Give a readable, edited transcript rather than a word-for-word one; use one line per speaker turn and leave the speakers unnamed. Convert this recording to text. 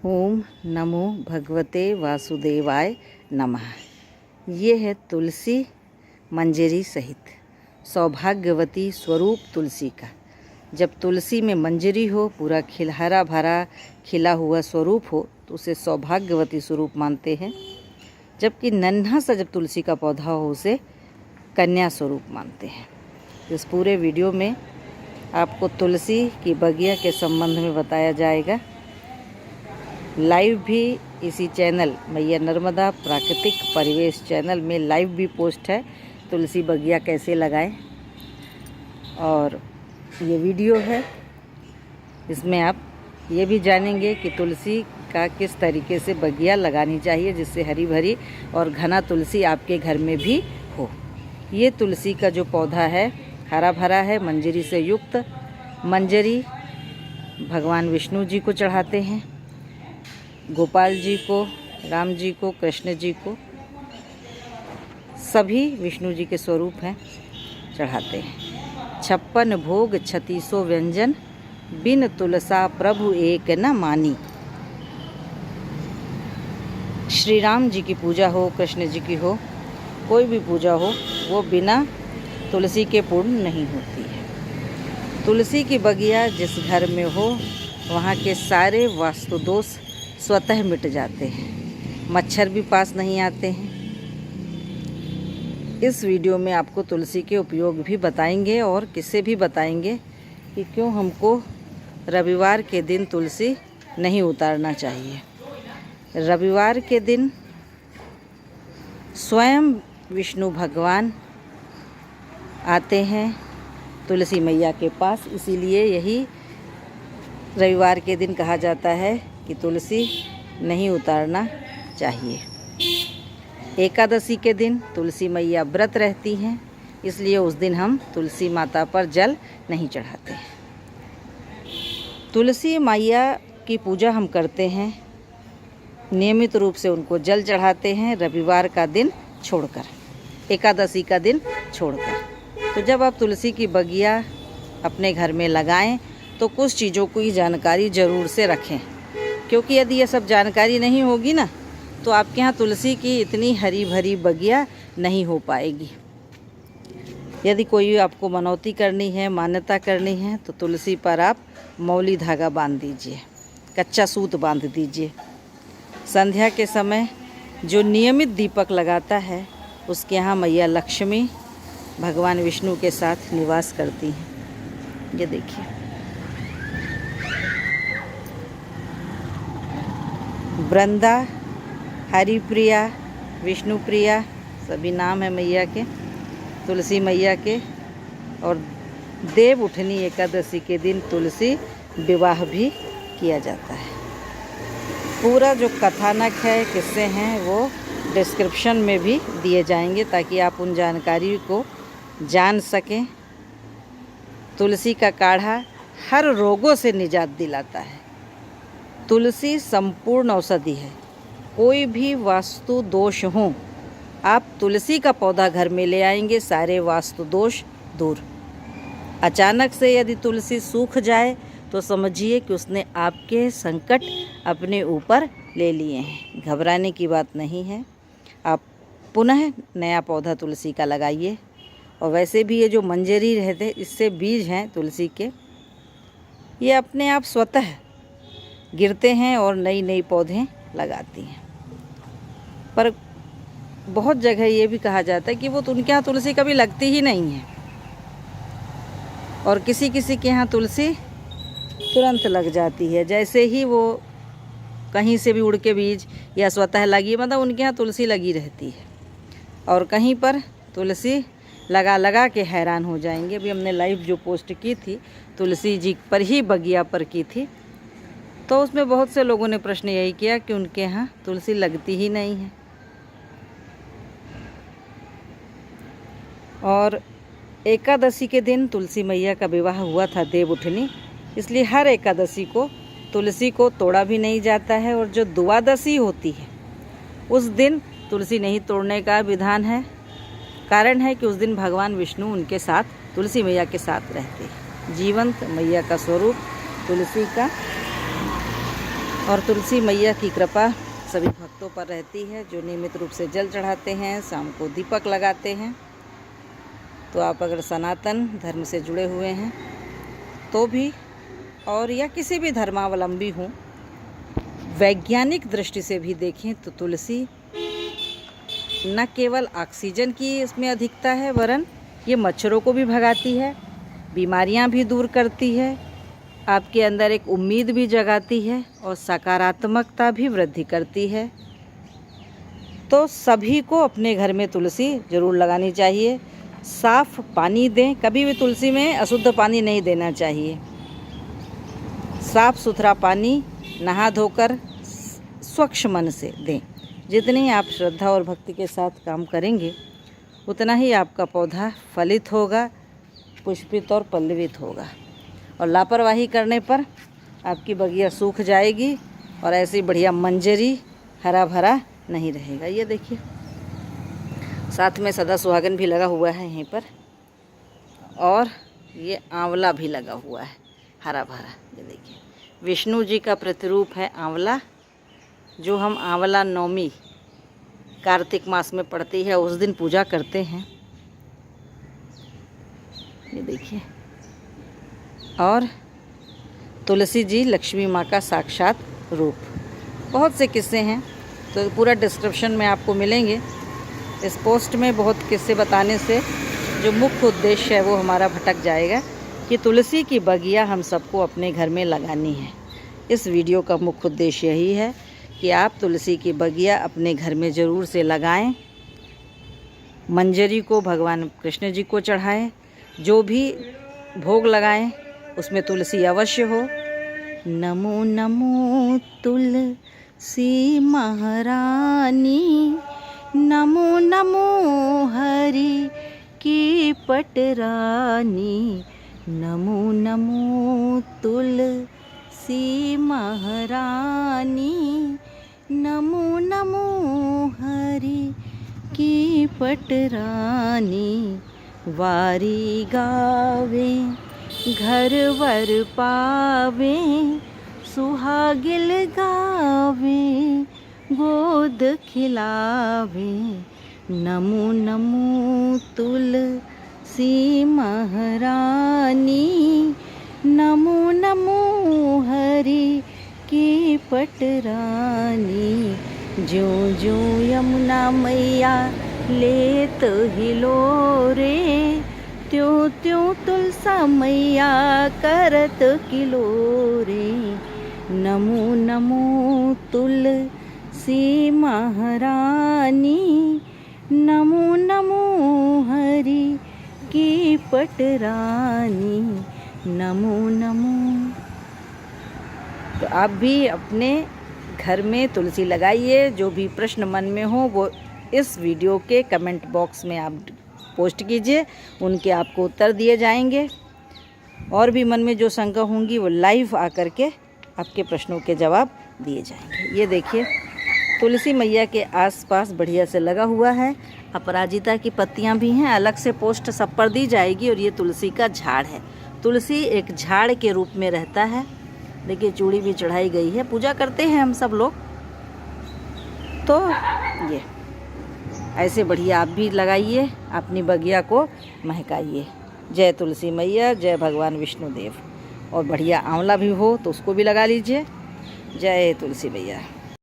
ओम नमो भगवते वासुदेवाय नमः। ये है तुलसी मंजरी सहित सौभाग्यवती स्वरूप तुलसी का। जब तुलसी में मंजरी हो, पूरा हरा भरा खिला हुआ स्वरूप हो, तो उसे सौभाग्यवती स्वरूप मानते हैं। जबकि नन्हा सा जब तुलसी का पौधा हो, उसे कन्या स्वरूप मानते हैं। इस पूरे वीडियो में आपको तुलसी की बगिया के संबंध में बताया जाएगा। लाइव भी इसी चैनल मैया नर्मदा प्राकृतिक परिवेश चैनल में लाइव भी पोस्ट है, तुलसी बगिया कैसे लगाएं। और ये वीडियो है, इसमें आप ये भी जानेंगे कि तुलसी का किस तरीके से बगिया लगानी चाहिए जिससे हरी भरी और घना तुलसी आपके घर में भी हो। ये तुलसी का जो पौधा है हरा भरा है, मंजरी से युक्त। मंजरी भगवान विष्णु जी को चढ़ाते हैं, गोपाल जी को, राम जी को, कृष्ण जी को, सभी विष्णु जी के स्वरूप हैं, चढ़ाते हैं। 56 भोग 36 व्यंजन, बिन तुलसा प्रभु एक न मानी। श्री राम जी की पूजा हो, कृष्ण जी की हो, कोई भी पूजा हो, वो बिना तुलसी के पूर्ण नहीं होती है। तुलसी की बगिया जिस घर में हो, वहाँ के सारे वास्तु दोष स्वतः मिट जाते हैं, मच्छर भी पास नहीं आते हैं। इस वीडियो में आपको तुलसी के उपयोग भी बताएंगे और किससे भी बताएंगे कि क्यों हमको रविवार के दिन तुलसी नहीं उतारना चाहिए। रविवार के दिन स्वयं विष्णु भगवान आते हैं तुलसी मैया के पास, इसीलिए यही रविवार के दिन कहा जाता है कि तुलसी नहीं उतारना चाहिए। एकादशी के दिन तुलसी मैया व्रत रहती हैं, इसलिए उस दिन हम तुलसी माता पर जल नहीं चढ़ाते हैं। तुलसी मैया की पूजा हम करते हैं, नियमित रूप से उनको जल चढ़ाते हैं रविवार का दिन छोड़कर, एकादशी का दिन छोड़कर। तो जब आप तुलसी की बगिया अपने घर में लगाएं तो कुछ चीज़ों की जानकारी ज़रूर से रखें, क्योंकि यदि ये सब जानकारी नहीं होगी ना, तो आपके यहाँ तुलसी की इतनी हरी भरी बगिया नहीं हो पाएगी। यदि कोई आपको मनौती करनी है, मान्यता करनी है, तो तुलसी पर आप मौली धागा बांध दीजिए, कच्चा सूत बांध दीजिए। संध्या के समय जो नियमित दीपक लगाता है, उसके यहाँ मैया लक्ष्मी भगवान विष्णु के साथ निवास करती हैं। ये देखिए, वृंदा, हरिप्रिया, विष्णुप्रिया, सभी नाम है मैया के, तुलसी मैया के। और देव उठनी एकादशी के दिन तुलसी विवाह भी किया जाता है। पूरा जो कथानक है, किस्से हैं, वो डिस्क्रिप्शन में भी दिए जाएंगे ताकि आप उन जानकारी को जान सकें। तुलसी का काढ़ा हर रोगों से निजात दिलाता है। तुलसी संपूर्ण औषधि है। कोई भी वास्तु दोष हो, आप तुलसी का पौधा घर में ले आएंगे, सारे वास्तु दोष दूर। अचानक से यदि तुलसी सूख जाए तो समझिए कि उसने आपके संकट अपने ऊपर ले लिए हैं। घबराने की बात नहीं है। आप पुनः नया पौधा तुलसी का लगाइए। और वैसे भी ये जो मंजरी रहते, इससे बीज हैं तुलसी के, ये अपने आप स्वतः गिरते हैं और नई नई पौधे लगाती हैं। पर बहुत जगह ये भी कहा जाता है कि वो उनके यहाँ तुलसी कभी लगती ही नहीं है, और किसी किसी के यहाँ तुलसी तुरंत लग जाती है। जैसे ही वो कहीं से भी उड़ के बीज या स्वतः लगी, मतलब उनके यहाँ तुलसी लगी रहती है। और कहीं पर तुलसी लगा लगा के हैरान हो जाएंगे। अभी हमने लाइव जो पोस्ट की थी तुलसी जी पर ही बगिया पर की थी, तो उसमें बहुत से लोगों ने प्रश्न यही किया कि उनके यहाँ तुलसी लगती ही नहीं है। और एकादशी के दिन तुलसी मैया का विवाह हुआ था देव उठनी, इसलिए हर एकादशी को तुलसी को तोड़ा भी नहीं जाता है। और जो द्वादशी होती है उस दिन तुलसी नहीं तोड़ने का विधान है। कारण है कि उस दिन भगवान विष्णु उनके साथ, तुलसी मैया के साथ रहते हैं। जीवंत मैया का स्वरूप तुलसी का और तुलसी मैया की कृपा सभी भक्तों पर रहती है जो नियमित रूप से जल चढ़ाते हैं, शाम को दीपक लगाते हैं। तो आप अगर सनातन धर्म से जुड़े हुए हैं तो भी, और या किसी भी धर्मावलंबी हों, वैज्ञानिक दृष्टि से भी देखें तो तुलसी न केवल ऑक्सीजन की इसमें अधिकता है, वरन ये मच्छरों को भी भगाती है, बीमारियां भी दूर करती है, आपके अंदर एक उम्मीद भी जगाती है और सकारात्मकता भी वृद्धि करती है। तो सभी को अपने घर में तुलसी ज़रूर लगानी चाहिए। साफ़ पानी दें, कभी भी तुलसी में अशुद्ध पानी नहीं देना चाहिए। साफ़ सुथरा पानी नहा धोकर स्वच्छ मन से दें। जितनी आप श्रद्धा और भक्ति के साथ काम करेंगे उतना ही आपका पौधा फलित होगा, पुष्पित और पल्लवित होगा। और लापरवाही करने पर आपकी बगिया सूख जाएगी और ऐसी बढ़िया मंजरी हरा भरा नहीं रहेगा। ये देखिए, साथ में सदा सुहागन भी लगा हुआ है यहीं पर, और ये आंवला भी लगा हुआ है हरा भरा। ये देखिए, विष्णु जी का प्रतिरूप है आंवला, जो हम आंवला नवमी कार्तिक मास में पड़ती है, उस दिन पूजा करते हैं। ये देखिए, और तुलसी जी लक्ष्मी माँ का साक्षात रूप। बहुत से किस्से हैं, तो पूरा डिस्क्रिप्शन में आपको मिलेंगे। इस पोस्ट में बहुत किस्से बताने से जो मुख्य उद्देश्य है वो हमारा भटक जाएगा कि तुलसी की बगिया हम सबको अपने घर में लगानी है। इस वीडियो का मुख्य उद्देश्य यही है कि आप तुलसी की बगिया अपने घर में ज़रूर से लगाएं, मंजरी को भगवान कृष्ण जी को चढ़ाएं, जो भी भोग लगाएं उसमें तुलसी अवश्य हो। नमो नमो तुलसी महारानी, नमो नमो हरि की पटरानी, नमो नमो तुलसी महारानी, नमो नमो हरि की पटरानी। वारी गावे घर वर पावे, सुहागिल गावे गोद खिलावे, नमो नमो तुलसी महारानी, नमो नमो हरि की पटरानी। ज्यों ज्यों यमुना मैया लेत हिलोरे, त्यों त्यों तुलसा मैया करत किलोरे, नमो नमो तुलसी महारानी, नमो नमो हरि की पटरानी, नमो नमो। तो आप भी अपने घर में तुलसी लगाइए। जो भी प्रश्न मन में हो वो इस वीडियो के कमेंट बॉक्स में आप पोस्ट कीजिए, उनके आपको उत्तर दिए जाएंगे। और भी मन में जो शंका होंगी वो लाइव आकर के आपके प्रश्नों के जवाब दिए जाएंगे। ये देखिए, तुलसी मैया के आसपास बढ़िया से लगा हुआ है। अपराजिता की पत्तियां भी हैं, अलग से पोस्ट सब पर दी जाएगी। और ये तुलसी का झाड़ है। तुलसी एक झाड़ के रूप में रहता है। देखिए, चूड़ी भी चढ़ाई गई है, पूजा करते हैं हम सब लोग। तो ये ऐसे बढ़िया आप भी लगाइए, अपनी बगिया को महकाइए। जय तुलसी मैया, जय भगवान विष्णुदेव। और बढ़िया आंवला भी हो तो उसको भी लगा लीजिए। जय तुलसी मैया।